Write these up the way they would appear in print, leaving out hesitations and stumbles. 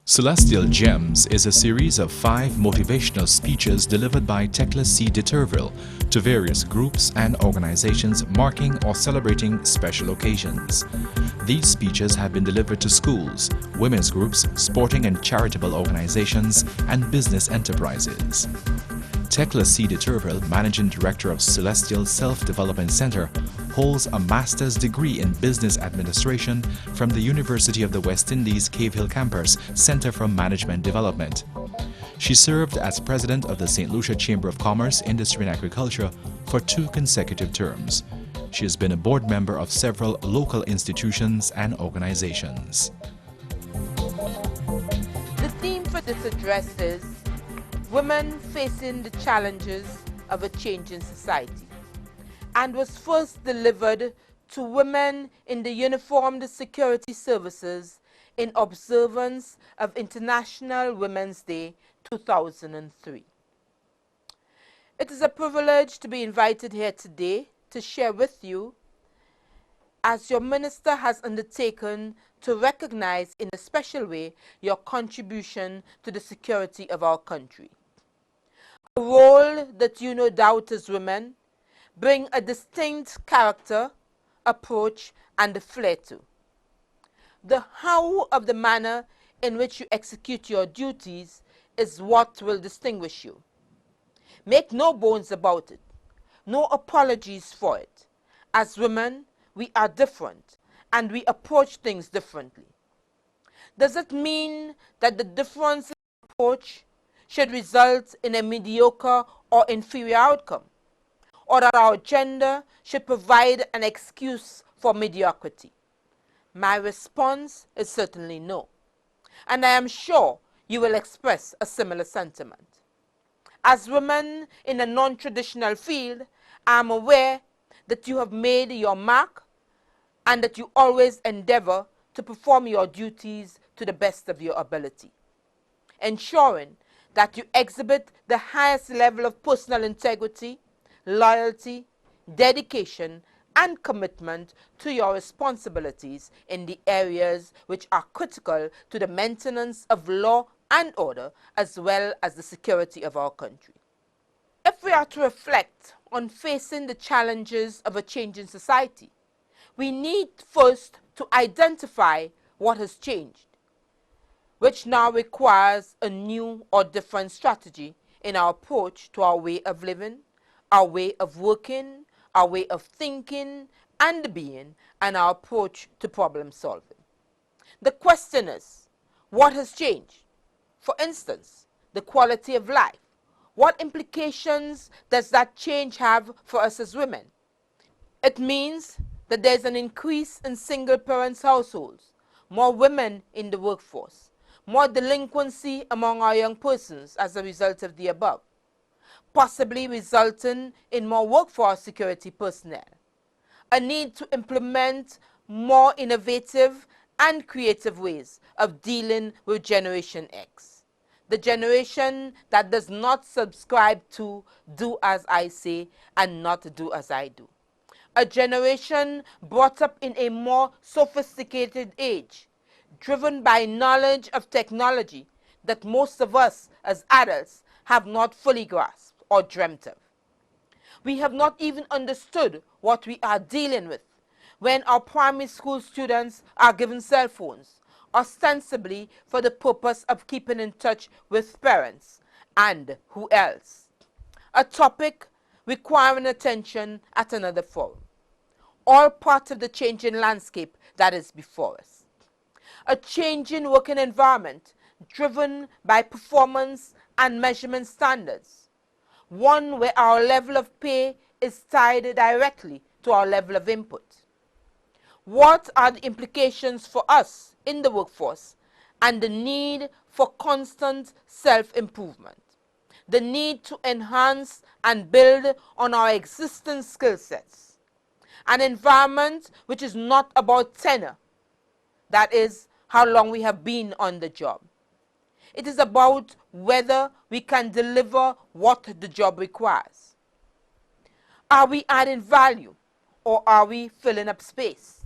Celestial Gems is a series of 5 motivational speeches delivered by Thecla C. Deterville to various groups and organizations marking or celebrating special occasions. These speeches have been delivered to schools, women's groups, sporting and charitable organizations, and business enterprises. Thecla C. Deterville, Managing Director of Celestial Self-Development Center, holds a master's degree in business administration from the University of the West Indies Cave Hill Campus Center for Management Development. She served as president of the St. Lucia Chamber of Commerce, Industry and Agriculture for 2 consecutive terms. She has been a board member of several local institutions and organizations. The theme for this address is Women Facing the Challenges of a Changing Society, and was first delivered to women in the Uniformed Security Services in observance of International Women's Day 2003. It is a privilege to be invited here today to share with you, as your minister has undertaken to recognize in a special way your contribution to the security of our country. A role that you no doubt as women bring a distinct character, approach, and a flair to. The how of the manner in which you execute your duties is what will distinguish you. Make no bones about it, no apologies for it. As women, we are different, and we approach things differently. Does it mean that the difference in approach should result in a mediocre or inferior outcome, or that our gender should provide an excuse for mediocrity? My response is certainly no, and I am sure you will express a similar sentiment. As women in a non-traditional field, I am aware that you have made your mark and that you always endeavor to perform your duties to the best of your ability, ensuring that you exhibit the highest level of personal integrity, loyalty, dedication, and commitment to your responsibilities in the areas which are critical to the maintenance of law and order, as well as the security of our country. If we are to reflect on facing the challenges of a changing society, we need first to identify what has changed, which now requires a new or different strategy in our approach to our way of living, our way of working, our way of thinking and being, and our approach to problem solving. The question is, what has changed? For instance, the quality of life. What implications does that change have for us as women? It means that there's an increase in single parents' households, more women in the workforce, more delinquency among our young persons as a result of the above, possibly resulting in more work for our security personnel, a need to implement more innovative and creative ways of dealing with Generation X, the generation that does not subscribe to do as I say and not do as I do, a generation brought up in a more sophisticated age, driven by knowledge of technology that most of us as adults have not fully grasped or dreamt of. We have not even understood what we are dealing with when our primary school students are given cell phones, ostensibly for the purpose of keeping in touch with parents and who else. A topic requiring attention at another forum. All part of the changing landscape that is before us. A changing working environment driven by performance and measurement standards. One where our level of pay is tied directly to our level of input. What are the implications for us in the workforce and the need for constant self-improvement? The need to enhance and build on our existing skill sets. An environment which is not about tenure, that is, how long we have been on the job. It is about whether we can deliver what the job requires. Are we adding value or are we filling up space?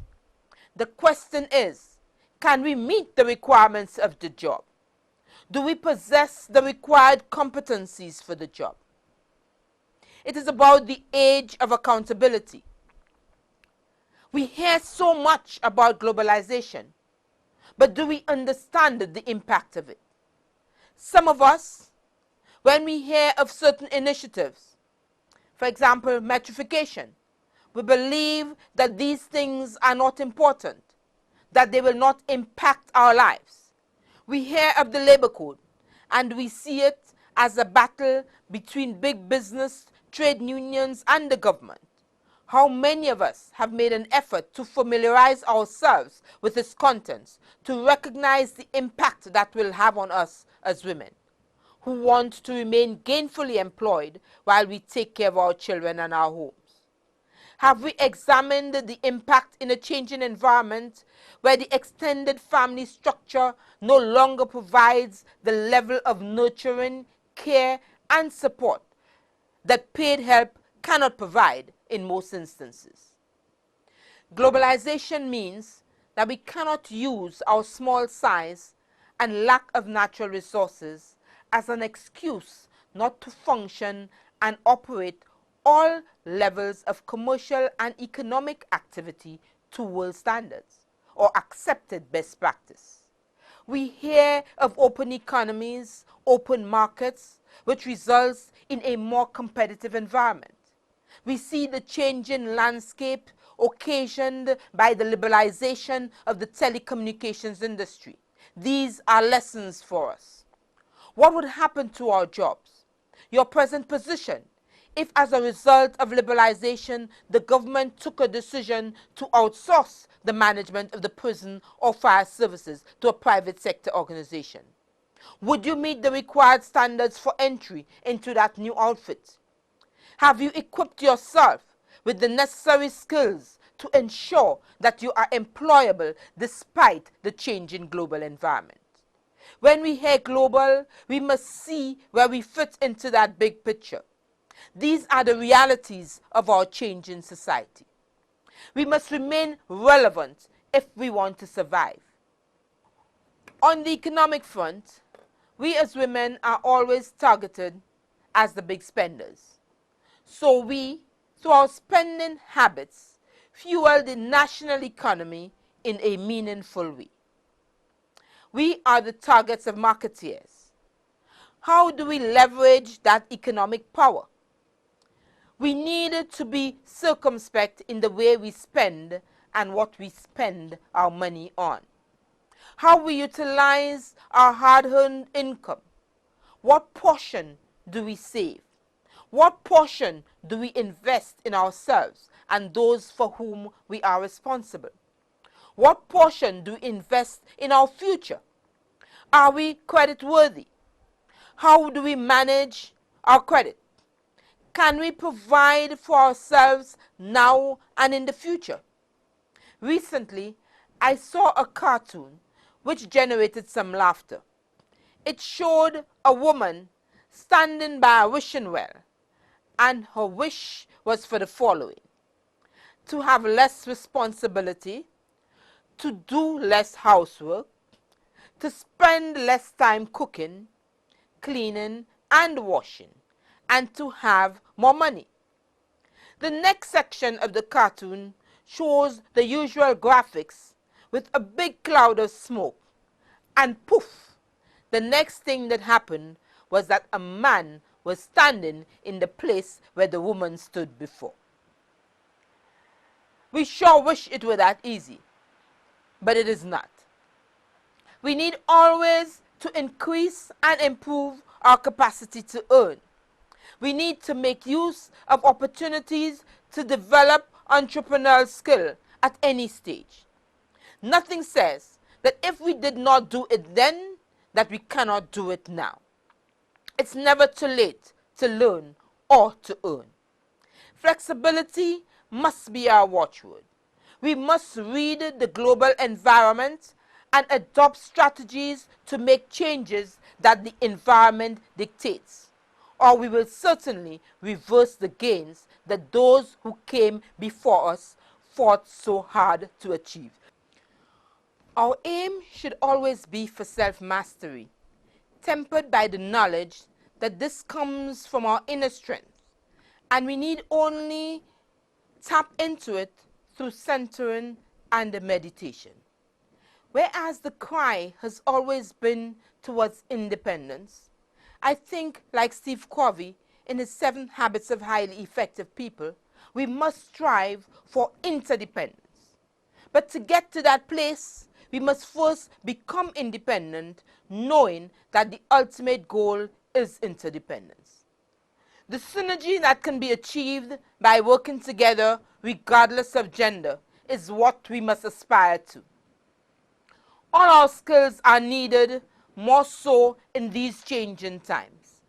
The question is, can we meet the requirements of the job? Do we possess the required competencies for the job? It is about the age of accountability. We hear so much about globalization, but do we understand the impact of it? Some of us, when we hear of certain initiatives, for example, metrification, we believe that these things are not important, that they will not impact our lives. We hear of the labor code, and we see it as a battle between big business, trade unions, and the government. How many of us have made an effort to familiarize ourselves with its contents, to recognize the impact that will have on us as women who want to remain gainfully employed while we take care of our children and our homes? Have we examined the impact in a changing environment where the extended family structure no longer provides the level of nurturing, care, and support that paid help cannot provide in most instances? Globalization means that we cannot use our small size and lack of natural resources as an excuse not to function and operate all levels of commercial and economic activity to world standards or accepted best practice. We hear of open economies, open markets, which results in a more competitive environment. We see the changing landscape occasioned by the liberalization of the telecommunications industry. These are lessons for us. What would happen to our jobs, your present position, if as a result of liberalization the government took a decision to outsource the management of the prison or fire services to a private sector organization? Would you meet the required standards for entry into that new outfit? Have you equipped yourself with the necessary skills to ensure that you are employable despite the changing global environment? When we hear global, we must see where we fit into that big picture. These are the realities of our changing society. We must remain relevant if we want to survive. On the economic front, we as women are always targeted as the big spenders. So we, through our spending habits, fuel the national economy in a meaningful way. We are the targets of marketeers. How do we leverage that economic power? We need to be circumspect in the way we spend and what we spend our money on. How we utilize our hard-earned income. What portion do we save? What portion do we invest in ourselves and those for whom we are responsible? What portion do we invest in our future? Are we credit worthy? How do we manage our credit? Can we provide for ourselves now and in the future? Recently, I saw a cartoon which generated some laughter. It showed a woman standing by a wishing well, and her wish was for the following: to have less responsibility, to do less housework, to spend less time cooking, cleaning, and washing, and to have more money. The next section of the cartoon shows the usual graphics with a big cloud of smoke, and poof, the next thing that happened was that a man was standing in the place where the woman stood before. We sure wish it were that easy, but it is not. We need always to increase and improve our capacity to earn. We need to make use of opportunities to develop entrepreneurial skill at any stage. Nothing says that if we did not do it then, that we cannot do it now. It's never too late to learn or to earn. Flexibility must be our watchword. We must read the global environment and adopt strategies to make changes that the environment dictates, or we will certainly reverse the gains that those who came before us fought so hard to achieve. Our aim should always be for self-mastery, tempered by the knowledge that this comes from our inner strength, and we need only tap into it through centering and meditation. Whereas the cry has always been towards independence, I think, like Steve Covey in his 7 Habits of Highly Effective People, we must strive for interdependence. But to get to that place, we must first become independent, knowing that the ultimate goal is interdependence. The synergy that can be achieved by working together, regardless of gender, is what we must aspire to. All our skills are needed, more so in these changing times.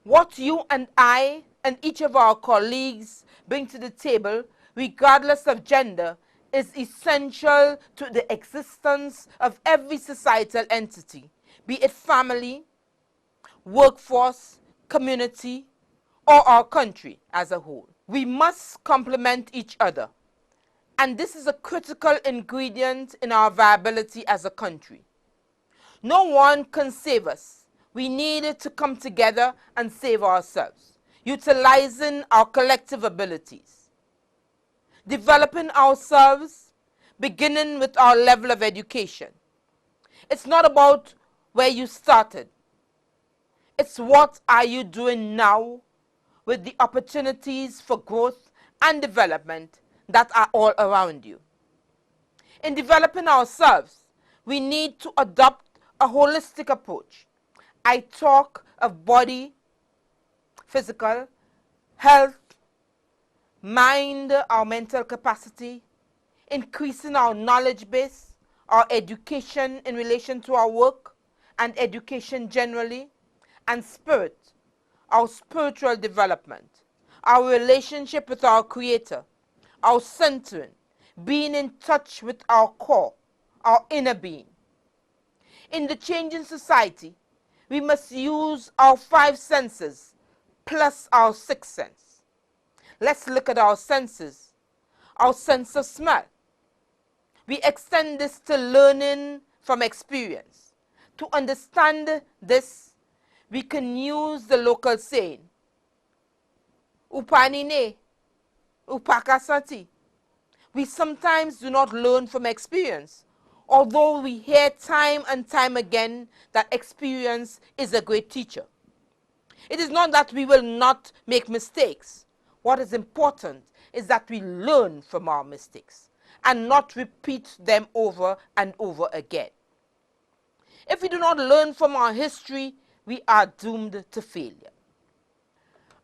What you and I and each of our colleagues bring to the table, regardless of gender, is essential to the existence of every societal entity, be it family, workforce, community, or our country as a whole. We must complement each other, and this is a critical ingredient in our viability as a country. No one can save us. We need to come together and save ourselves, utilizing our collective abilities. Developing ourselves, beginning with our level of education. It's not about where you started. It's what are you doing now with the opportunities for growth and development that are all around you. In developing ourselves, we need to adopt a holistic approach. I talk of body, physical, health, mind, our mental capacity, increasing our knowledge base, our education in relation to our work and education generally, and spirit, our spiritual development, our relationship with our Creator, our centering, being in touch with our core, our inner being. In the changing society, we must use our 5 senses plus our 6th sense. Let's look at our senses. Our sense of smell. We extend this to learning from experience. To understand this, we can use the local saying, Upanine, Upakasanti. We sometimes do not learn from experience, although we hear time and time again that experience is a great teacher. It is not that we will not make mistakes. What is important is that we learn from our mistakes and not repeat them over and over again. If we do not learn from our history, we are doomed to failure.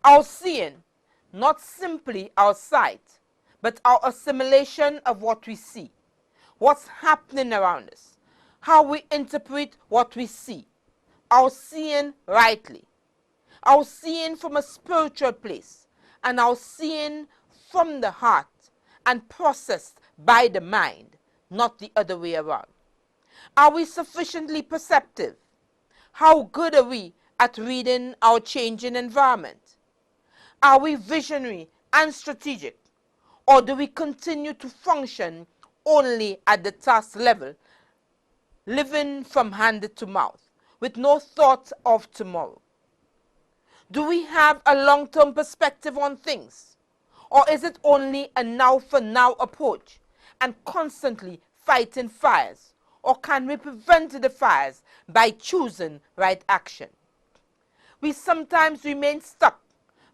Our seeing, not simply our sight, but our assimilation of what we see, what's happening around us, how we interpret what we see, our seeing rightly, our seeing from a spiritual place, and our seeing from the heart and processed by the mind, not the other way around. Are we sufficiently perceptive? How good are we at reading our changing environment? Are we visionary and strategic? Or do we continue to function only at the task level, living from hand to mouth, with no thought of tomorrow? Do we have a long-term perspective on things? Or is it only a now-for-now approach and constantly fighting fires? Or can we prevent the fires by choosing right action? We sometimes remain stuck,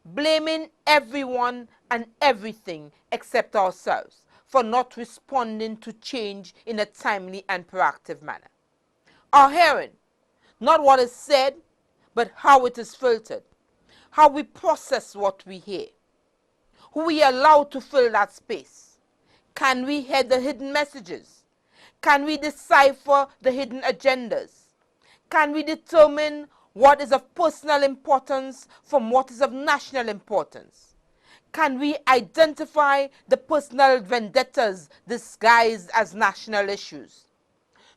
blaming everyone and everything except ourselves for not responding to change in a timely and proactive manner. Our hearing, not what is said, but how it is filtered, how we process what we hear, who we allow to fill that space. Can we hear the hidden messages? Can we decipher the hidden agendas? Can we determine what is of personal importance from what is of national importance? Can we identify the personal vendettas disguised as national issues?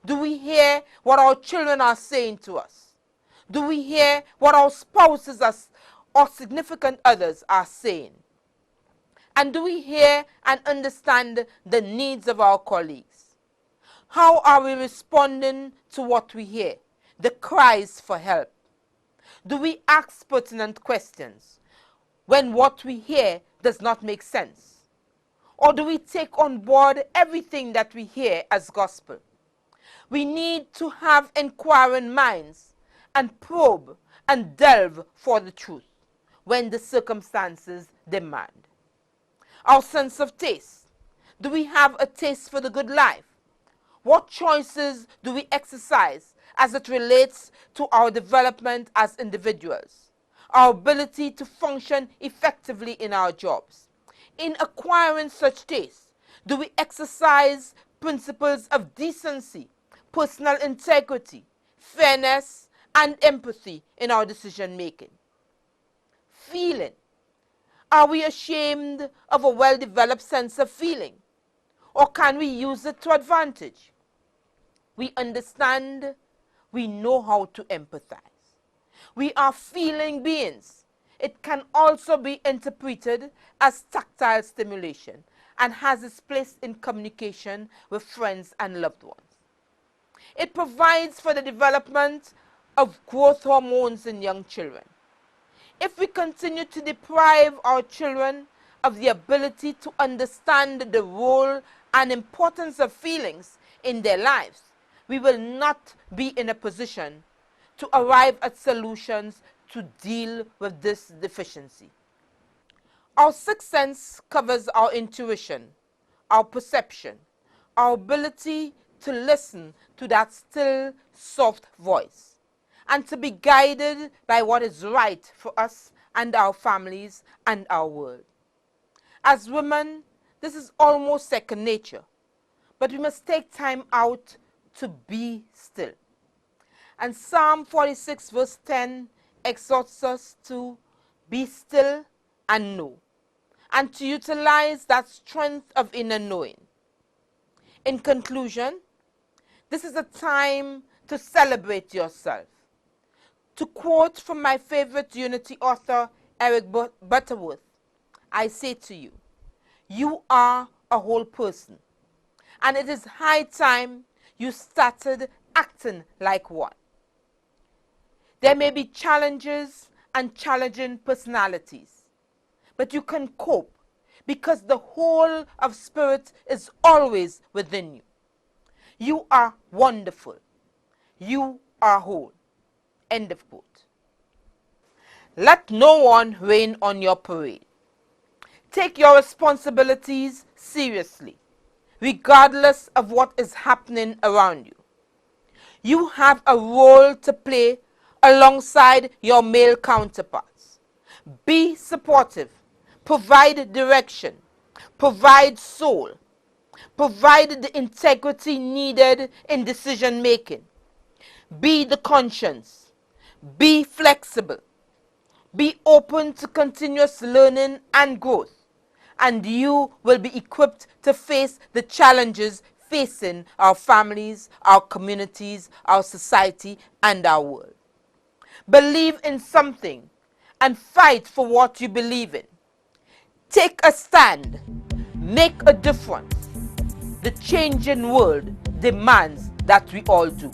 Do we hear what our children are saying to us? Do we hear what our spouses or significant others are saying? And do we hear and understand the needs of our colleagues? How are we responding to what we hear? the cries for help? Do we ask pertinent questions when what we hear does not make sense? Or do we take on board everything that we hear as gospel? We need to have inquiring minds and probe and delve for the truth when the circumstances demand. Our sense of taste. Do we have a taste for the good life? What choices do we exercise as it relates to our development as individuals? Our ability to function effectively in our jobs. In acquiring such taste, do we exercise principles of decency, personal integrity, fairness, and empathy in our decision making? Feeling. Are we ashamed of a well-developed sense of feeling? Or can we use it to advantage? We understand, we know how to empathize. We are feeling beings. It can also be interpreted as tactile stimulation and has its place in communication with friends and loved ones. It provides for the development of growth hormones in young children. If we continue to deprive our children of the ability to understand the role and importance of feelings in their lives, we will not be in a position to arrive at solutions to deal with this deficiency. Our sixth sense covers our intuition, our perception, our ability to listen to that still, soft voice, and to be guided by what is right for us and our families and our world. As women, this is almost second nature, but we must take time out to be still. And Psalm 46 verse 10 exhorts us to be still and know, and to utilize that strength of inner knowing. In conclusion, this is a time to celebrate yourself. To quote from my favorite Unity author, Eric Butterworth, I say to you, you are a whole person, and it is high time you started acting like one. There may be challenges and challenging personalities, but you can cope because the whole of spirit is always within you. You are wonderful. You are whole. End of quote. Let no one rain on your parade. Take your responsibilities seriously, regardless of what is happening around you. You have a role to play alongside your male counterparts. Be supportive, provide direction, provide soul, provide the integrity needed in decision making. Be the conscience, be flexible, be open to continuous learning and growth, and you will be equipped to face the challenges facing our families, our communities, our society, and our world. Believe in something and fight for what you believe in. Take a stand. Make a difference. The changing world demands that we all do.